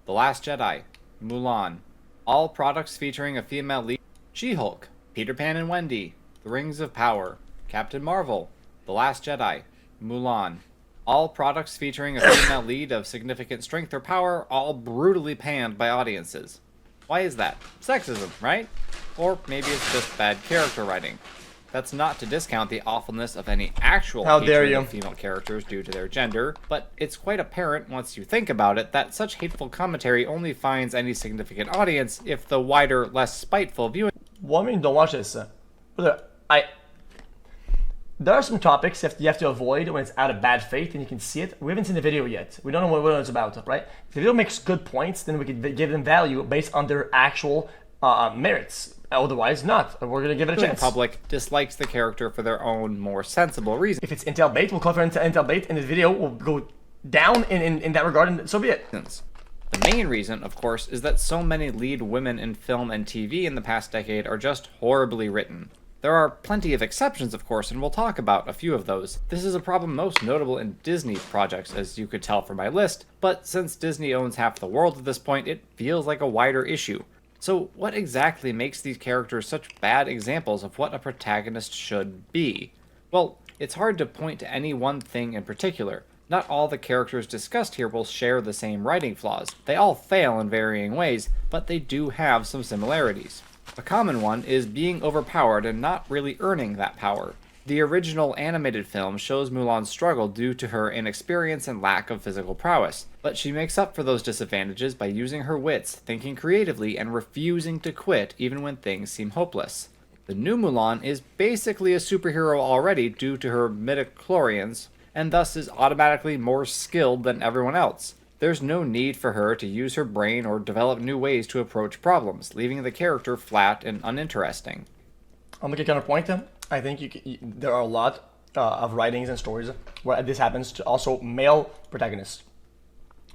The Last Jedi, Mulan. All products featuring a female lead. She-Hulk, Peter Pan and Wendy, The Rings of Power, Captain Marvel, The Last Jedi, Mulan. All products featuring a female lead of significant strength or power, all brutally panned by audiences. Why is that? Sexism, right? Or maybe it's just bad character writing. That's not to discount the awfulness of any actual hatred of female characters due to their gender, but it's quite apparent once you think about it that such hateful commentary only finds any significant audience if the wider, less spiteful viewing... Well, I mean, don't watch this. There are some topics you have to avoid when it's out of bad faith and you can see it. We haven't seen the video yet. We don't know what it's about, right? If the video makes good points, then we can give them value based on their actual merits. Otherwise, not. We're going to give it a chance. The public dislikes the character for their own more sensible reasons. If it's Intel bait, we'll cover Intel bait, and the video will go down in that regard, and so be it. The main reason, of course, is that so many lead women in film and TV in the past decade are just horribly written. There are plenty of exceptions, of course, and we'll talk about a few of those. This is a problem most notable in Disney projects, as you could tell from my list, but since Disney owns half the world at this point, it feels like a wider issue. So what exactly makes these characters such bad examples of what a protagonist should be? Well, it's hard to point to any one thing in particular. Not all the characters discussed here will share the same writing flaws. They all fail in varying ways, but they do have some similarities. A common one is being overpowered and not really earning that power. The original animated film shows Mulan's struggle due to her inexperience and lack of physical prowess, but she makes up for those disadvantages by using her wits, thinking creatively, and refusing to quit even when things seem hopeless. The new Mulan is basically a superhero already due to her midichlorians, and thus is automatically more skilled than everyone else. There's no need for her to use her brain or develop new ways to approach problems, leaving the character flat and uninteresting. I'll make a counterpoint. I think there are a lot of writings and stories where this happens to also male protagonists.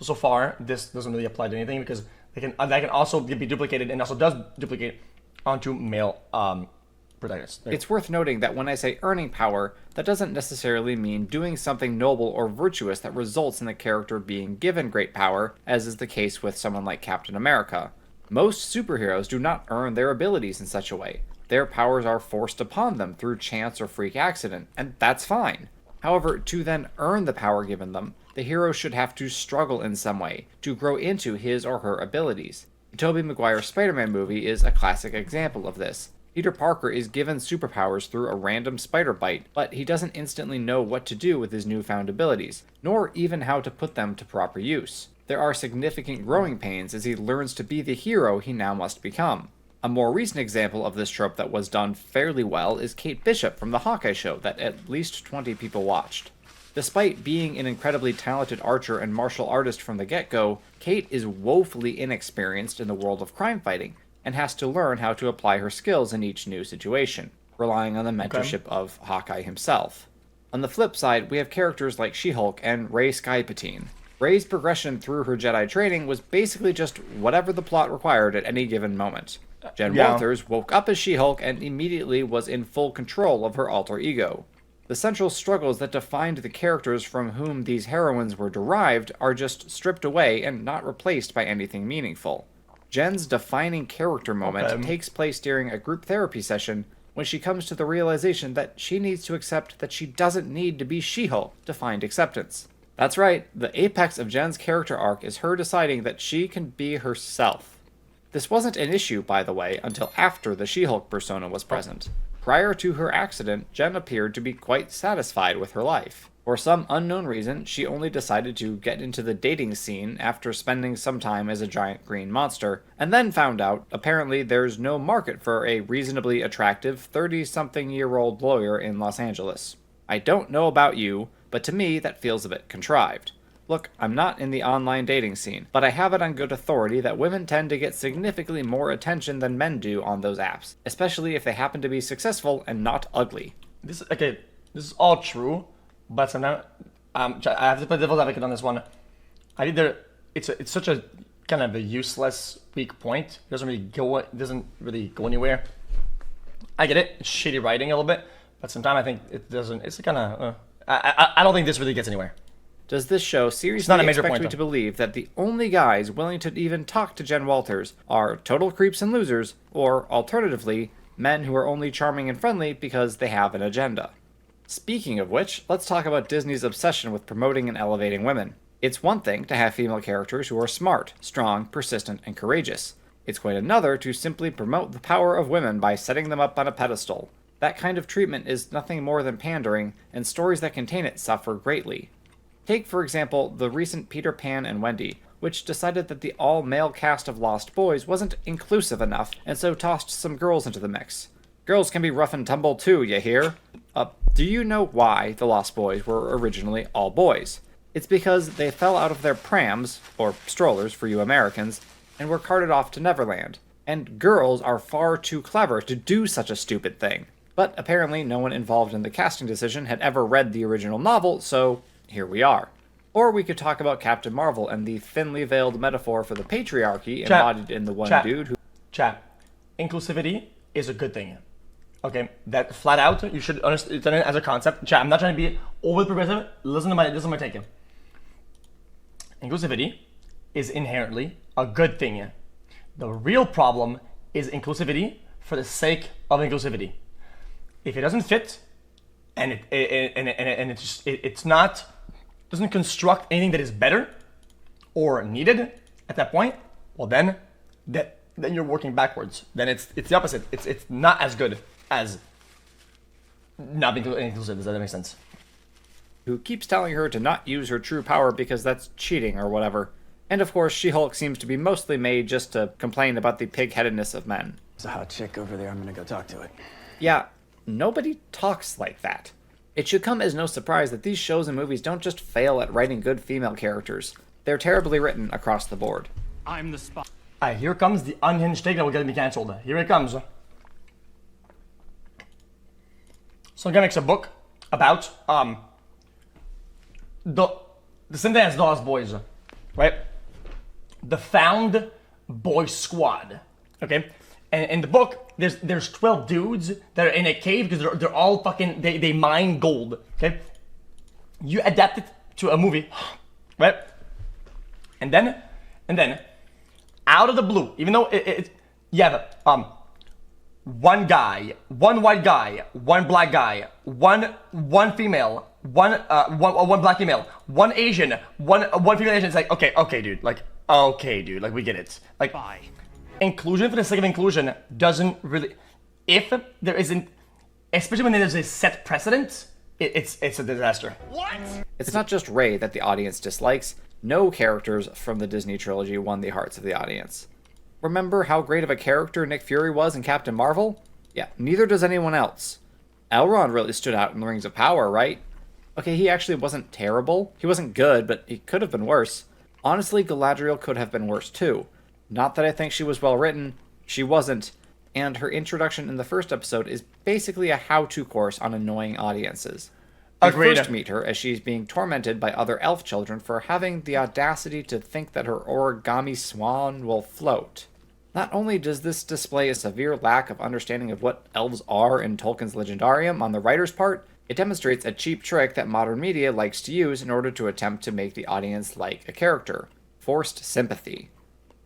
So far, this doesn't really apply to anything because that can also be duplicated and also does duplicate onto male protagonists. It's worth noting that when I say earning power, that doesn't necessarily mean doing something noble or virtuous that results in the character being given great power, as is the case with someone like Captain America. Most superheroes do not earn their abilities in such a way. Their powers are forced upon them through chance or freak accident, and that's fine. However, to then earn the power given them, the hero should have to struggle in some way, to grow into his or her abilities. The Tobey Maguire Spider-Man movie is a classic example of this. Peter Parker is given superpowers through a random spider bite, but he doesn't instantly know what to do with his newfound abilities, nor even how to put them to proper use. There are significant growing pains as he learns to be the hero he now must become. A more recent example of this trope that was done fairly well is Kate Bishop from The Hawkeye Show that at least 20 people watched. Despite being an incredibly talented archer and martial artist from the get-go, Kate is woefully inexperienced in the world of crime fighting, and has to learn how to apply her skills in each new situation, relying on the mentorship of Hawkeye himself. On the flip side, we have characters like She-Hulk and Rey Skypatine. Rey's progression through her Jedi training was basically just whatever the plot required at any given moment. Jen Walters woke up as She-Hulk and immediately was in full control of her alter ego. The central struggles that defined the characters from whom these heroines were derived are just stripped away and not replaced by anything meaningful. Jen's defining character moment takes place during a group therapy session when she comes to the realization that she needs to accept that she doesn't need to be She-Hulk to find acceptance. That's right, the apex of Jen's character arc is her deciding that she can be herself. This wasn't an issue, by the way, until after the She-Hulk persona was present. Prior to her accident, Jen appeared to be quite satisfied with her life. For some unknown reason, she only decided to get into the dating scene after spending some time as a giant green monster, and then found out, apparently, there's no market for a reasonably attractive 30-something-year-old lawyer in Los Angeles. I don't know about you, but to me that feels a bit contrived. Look, I'm not in the online dating scene, but I have it on good authority that women tend to get significantly more attention than men do on those apps, especially if they happen to be successful and not ugly. This is all true, but sometimes I have to play devil's advocate on this one. I think it's such a kind of a useless, weak point. It doesn't really go anywhere. I get it. It's shitty writing a little bit, but sometimes I think it doesn't. It's kind of. I don't think this really gets anywhere. Does this show not seriously a major expect point, me though. to believe that the only guys willing to even talk to Jen Walters are total creeps and losers, or, alternatively, men who are only charming and friendly because they have an agenda? Speaking of which, let's talk about Disney's obsession with promoting and elevating women. It's one thing to have female characters who are smart, strong, persistent, and courageous. It's quite another to simply promote the power of women by setting them up on a pedestal. That kind of treatment is nothing more than pandering, and stories that contain it suffer greatly. Take, for example, the recent Peter Pan and Wendy, which decided that the all-male cast of Lost Boys wasn't inclusive enough, and so tossed some girls into the mix. Girls can be rough and tumble too, you hear? Do you know why the Lost Boys were originally all boys? It's because they fell out of their prams, or strollers for you Americans, and were carted off to Neverland. And girls are far too clever to do such a stupid thing. But apparently no one involved in the casting decision had ever read the original novel, so here we are. Or we could talk about Captain Marvel and the thinly veiled metaphor for the patriarchy embodied in the one dude who... Chat. Inclusivity is a good thing. Okay, that flat out, you should understand it as a concept. Chat, I'm not trying to be overly progressive. Listen to my take. Inclusivity is inherently a good thing. The real problem is inclusivity for the sake of inclusivity. If it doesn't fit, and it's not doesn't construct anything that is better or needed at that point, well then you're working backwards. Then it's the opposite. It's not as good as not being inclusive. Does that make sense? Who keeps telling her to not use her true power because that's cheating or whatever. And of course, She-Hulk seems to be mostly made just to complain about the pig-headedness of men. There's a hot chick over there. I'm gonna go talk to it. Yeah, nobody talks like that. It should come as no surprise that these shows and movies don't just fail at writing good female characters. They're terribly written across the board. I'm the spy. Alright, here comes the unhinged take that will get me cancelled. Here it comes. So I'm gonna make a book about the same thing as Lost Boys, right? The found boy squad. Okay? And in the book, there's 12 dudes that are in a cave because they're all fucking they mine gold. Okay? You adapt it to a movie, right? And then out of the blue, even though you have one guy, one white guy, one black guy, one female, one black female, one Asian, one female Asian. It's like okay, dude, like we get it. Like Bye. Inclusion for the sake of inclusion doesn't really. If there isn't, especially when there's a set precedent, it's a disaster. What? It's not just Rey that the audience dislikes. No characters from the Disney trilogy won the hearts of the audience. Remember how great of a character Nick Fury was in Captain Marvel? Yeah, neither does anyone else. Elrond really stood out in the Rings of Power, right? Okay, he actually wasn't terrible. He wasn't good, but he could have been worse. Honestly, Galadriel could have been worse too. Not that I think she was well written, she wasn't, and her introduction in the first episode is basically a how-to course on annoying audiences. We Agreed. first meet her as she's being tormented by other elf children for having the audacity to think that her origami swan will float. Not only does this display a severe lack of understanding of what elves are in Tolkien's Legendarium on the writer's part, it demonstrates a cheap trick that modern media likes to use in order to attempt to make the audience like a character. Forced sympathy.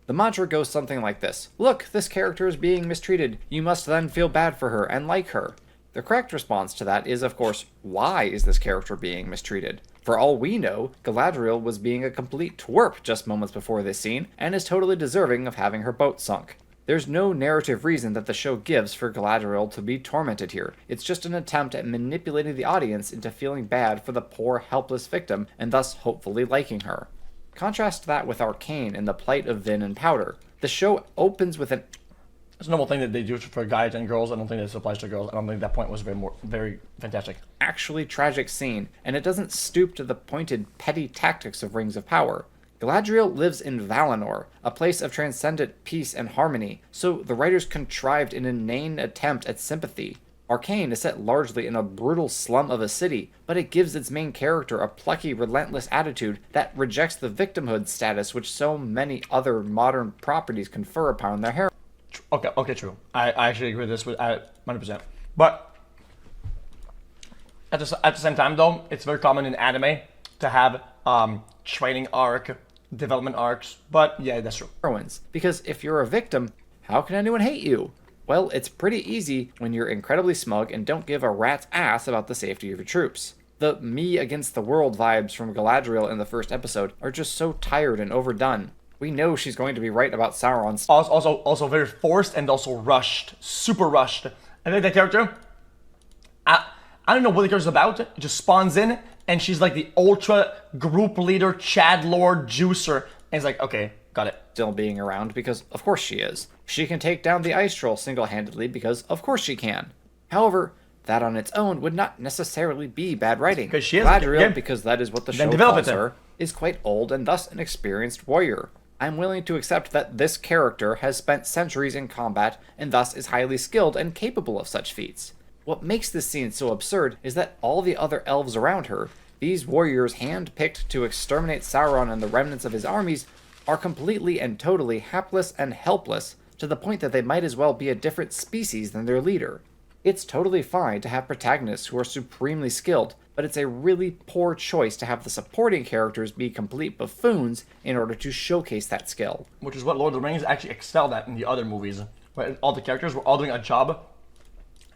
The mantra goes something like this. Look, this character is being mistreated. You must then feel bad for her and like her. The correct response to that is, of course, why is this character being mistreated? For all we know, Galadriel was being a complete twerp just moments before this scene, and is totally deserving of having her boat sunk. There's no narrative reason that the show gives for Galadriel to be tormented here. It's just an attempt at manipulating the audience into feeling bad for the poor, helpless victim, and thus hopefully liking her. Contrast that with Arcane and the plight of Vin and Powder. The show opens with an It's a normal thing that they do for guys and girls. I don't think this applies to girls. I don't think that point was very fantastic. actually tragic scene, and it doesn't stoop to the pointed, petty tactics of Rings of Power. Galadriel lives in Valinor, a place of transcendent peace and harmony, so the writers contrived an inane attempt at sympathy. Arcane is set largely in a brutal slum of a city, but it gives its main character a plucky, relentless attitude that rejects the victimhood status which so many other modern properties confer upon their heroines. Okay, true. I actually agree with this 100%. But at the same time, though, it's very common in anime to have training arc, development arcs. But yeah, that's true. Heroines. Because if you're a victim, how can anyone hate you? Well, it's pretty easy when you're incredibly smug and don't give a rat's ass about the safety of your troops. The me against the world vibes from Galadriel in the first episode are just so tired and overdone. We know she's going to be right about Sauron's. Also very forced and also rushed, super rushed. I think that character, I don't know what the character's about. It just spawns in, and she's like the ultra group leader, Chad Lord juicer, and it's like, okay, got it. Still being around because of course she is. She can take down the Ice Troll single-handedly because of course she can. However, that on its own would not necessarily be bad writing. Because she is Galadriel, because that is what the show develop calls it her, is quite old and thus an experienced warrior. I'm willing to accept that this character has spent centuries in combat and thus is highly skilled and capable of such feats. What makes this scene so absurd is that all the other elves around her, these warriors hand-picked to exterminate Sauron and the remnants of his armies, are completely and totally hapless and helpless to the point that they might as well be a different species than their leader. It's totally fine to have protagonists who are supremely skilled, but it's a really poor choice to have the supporting characters be complete buffoons in order to showcase that skill. Which is what Lord of the Rings actually excelled at in the other movies, where all the characters were all doing a job,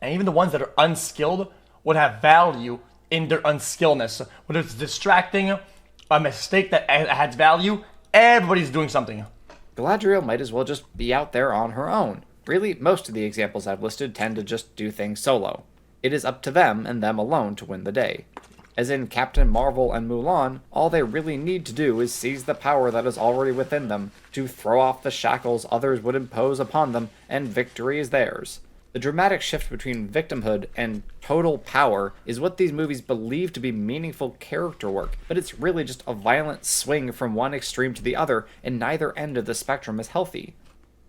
and even the ones that are unskilled would have value in their unskillness. Whether it's distracting, a mistake that adds value, everybody's doing something. Galadriel might as well just be out there on her own. Really, most of the examples I've listed tend to just do things solo. It is up to them and them alone to win the day. As in Captain Marvel and Mulan, all they really need to do is seize the power that is already within them, to throw off the shackles others would impose upon them, and victory is theirs. The dramatic shift between victimhood and total power is what these movies believe to be meaningful character work, but it's really just a violent swing from one extreme to the other, and neither end of the spectrum is healthy.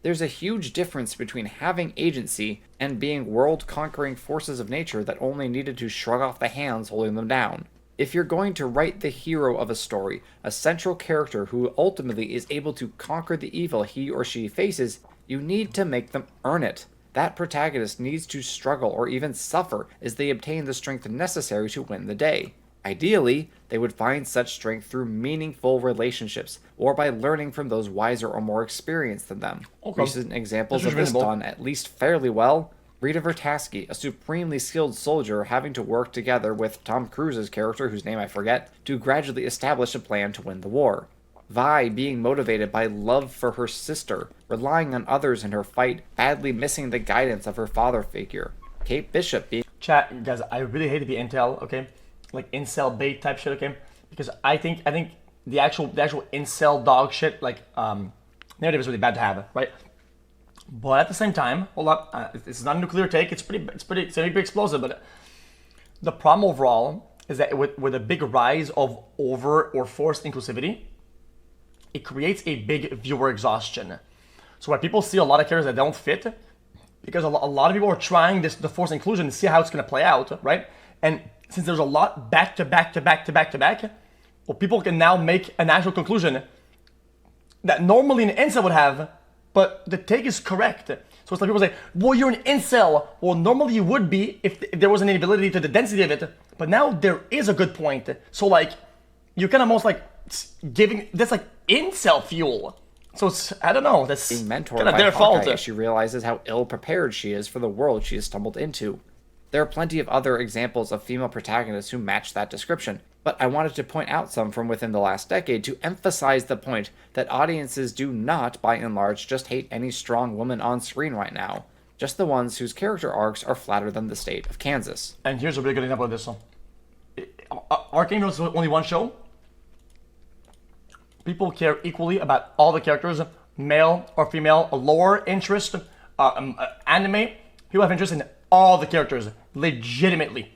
There's a huge difference between having agency and being world-conquering forces of nature that only needed to shrug off the hands holding them down. If you're going to write the hero of a story, a central character who ultimately is able to conquer the evil he or she faces, you need to make them earn it. That protagonist needs to struggle or even suffer as they obtain the strength necessary to win the day. Ideally, they would find such strength through meaningful relationships, or by learning from those wiser or more experienced than them. Okay. Recent examples That's of this reasonable. done at least fairly well: Rita Vertasky, a supremely skilled soldier having to work together with Tom Cruise's character, whose name I forget, to gradually establish a plan to win the war. Vi being motivated by love for her sister, relying on others in her fight, badly missing the guidance of her father figure. Kate Bishop being Chat, guys, I really hate the intel, okay? Like incel bait type shit, okay? Because I think the actual incel dog shit, like narrative is really bad to have, right? But at the same time, hold up, it's not a nuclear take. It's pretty explosive. But the problem overall is that with a big rise of over or forced inclusivity, it creates a big viewer exhaustion. So when people see a lot of characters that don't fit, because a lot of people are trying the forced inclusion to see how it's going to play out, right? And since there's a lot back to back, well, people can now make an actual conclusion that normally an incel would have, but the take is correct. So it's like people say, well, you're an incel. Well, normally you would be if there was an ability to the density of it, but now there is a good point. So like, you're kind of almost like giving, that's like incel fuel. So it's, I don't know, that's being mentored kind of by their Hawkeye fault. as she realizes how ill-prepared she is for the world she has stumbled into. There are plenty of other examples of female protagonists who match that description, but I wanted to point out some from within the last decade to emphasize the point that audiences do not, by and large, just hate any strong woman on screen right now, just the ones whose character arcs are flatter than the state of Kansas. And here's a really good example of this one. Arcane was only one show. People care equally about all the characters, male or female, lore, interest, anime. People have interest in all the characters, legitimately.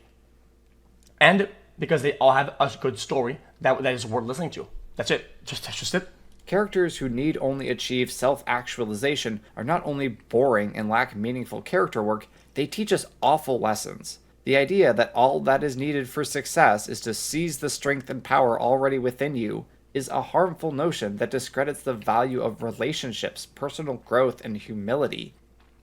And because they all have a good story that is worth listening to. That's it. That's just it. Characters who need only achieve self-actualization are not only boring and lack meaningful character work, they teach us awful lessons. The idea that all that is needed for success is to seize the strength and power already within you is a harmful notion that discredits the value of relationships, personal growth, and humility.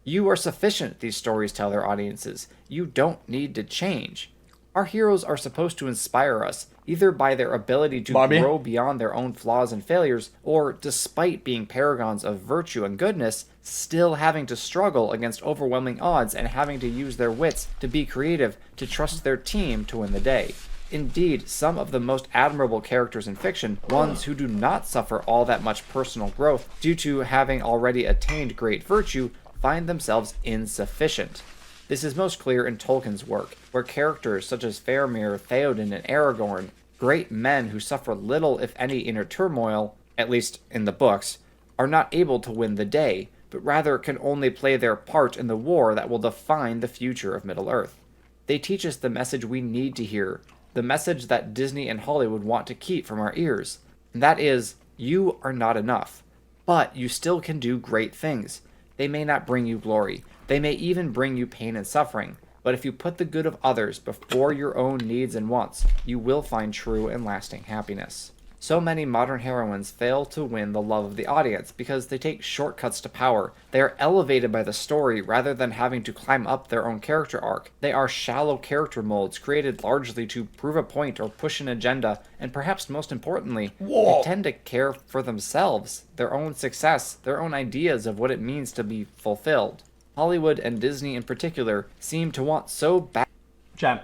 You are sufficient, these stories tell their audiences. You don't need to change. Our heroes are supposed to inspire us, either by their ability to Barbie? grow beyond their own flaws and failures, or despite being paragons of virtue and goodness, still having to struggle against overwhelming odds and having to use their wits to be creative, to trust their team to win the day. Indeed, some of the most admirable characters in fiction, ones who do not suffer all that much personal growth due to having already attained great virtue, find themselves insufficient. This is most clear in Tolkien's work, where characters such as Faramir, Theoden, and Aragorn, great men who suffer little if any inner turmoil, at least in the books, are not able to win the day, but rather can only play their part in the war that will define the future of Middle-earth. They teach us the message we need to hear, the message that Disney and Hollywood want to keep from our ears, and that is, you are not enough, but you still can do great things. They may not bring you glory. They may even bring you pain and suffering, but if you put the good of others before your own needs and wants, you will find true and lasting happiness. So many modern heroines fail to win the love of the audience because they take shortcuts to power. They are elevated by the story rather than having to climb up their own character arc. They are shallow character molds created largely to prove a point or push an agenda, and perhaps most importantly, they tend to care for themselves, their own success, their own ideas of what it means to be fulfilled. Hollywood and Disney in particular seem to want so bad. Champ,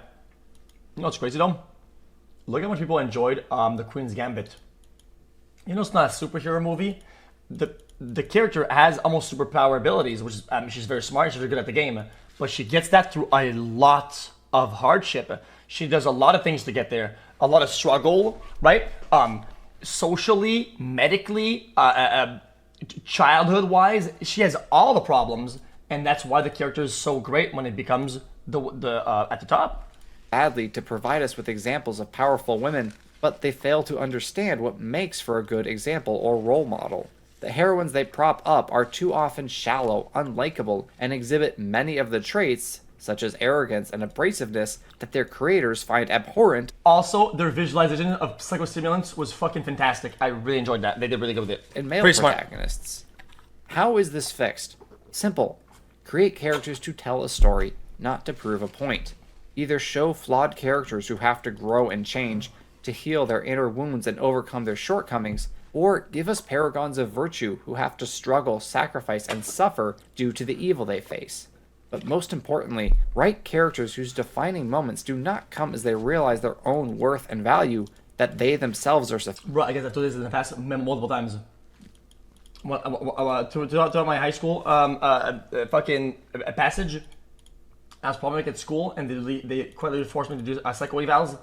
you know what's crazy though? Look how much people enjoyed The Queen's Gambit. You know it's not a superhero movie. The character has almost superpower abilities, which is she's very smart, she's very good at the game, but she gets that through a lot of hardship. She does a lot of things to get there, a lot of struggle, right? Socially, medically, childhood-wise, she has all the problems, and that's why the character is so great when it becomes the at the top. Badly to provide us with examples of powerful women, but they fail to understand what makes for a good example or role model. The heroines they prop up are too often shallow, unlikable, and exhibit many of the traits, such as arrogance and abrasiveness, that their creators find abhorrent. Also, their visualization of psychostimulants was fucking fantastic. I really enjoyed that. They did really good with it. In male Pretty smart. protagonists. How is this fixed? Simple. Create characters to tell a story, not to prove a point. Either show flawed characters who have to grow and change to heal their inner wounds and overcome their shortcomings, or give us paragons of virtue who have to struggle, sacrifice, and suffer due to the evil they face. But most importantly, write characters whose defining moments do not come as they realize their own worth and value, that they themselves are sufficient. Bro, I guess I've told this in the past multiple times. To my high school, fucking a passage. I was problematic at school, and they quite literally forced me to do psycho evals,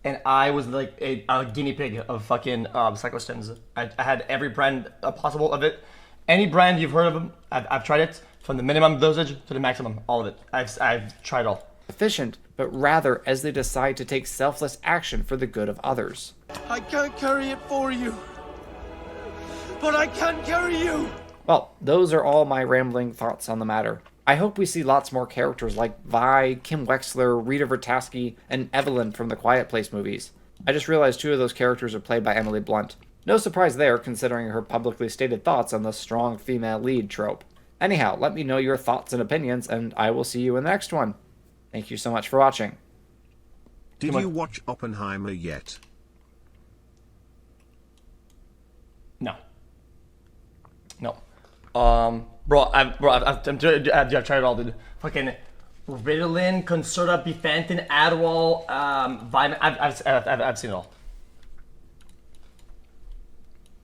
and I was like a guinea pig of fucking psychostims. I had every brand possible of it. Any brand you've heard of them, I've tried it, from the minimum dosage to the maximum, all of it. I've tried it all. Efficient, but rather as they decide to take selfless action for the good of others. I can't carry it for you, but I can carry you! Well, those are all my rambling thoughts on the matter. I hope we see lots more characters like Vi, Kim Wexler, Rita Vertasky, and Evelyn from the Quiet Place movies. I just realized 2 of those characters are played by Emily Blunt. No surprise there, considering her publicly stated thoughts on the strong female lead trope. Anyhow, let me know your thoughts and opinions, and I will see you in the next one. Thank you so much for watching. Did you watch Oppenheimer yet? No. I've tried it all, dude. Fucking Ritalin, Concerta, Bifentin, Adderall, Vitamin. I've seen it all.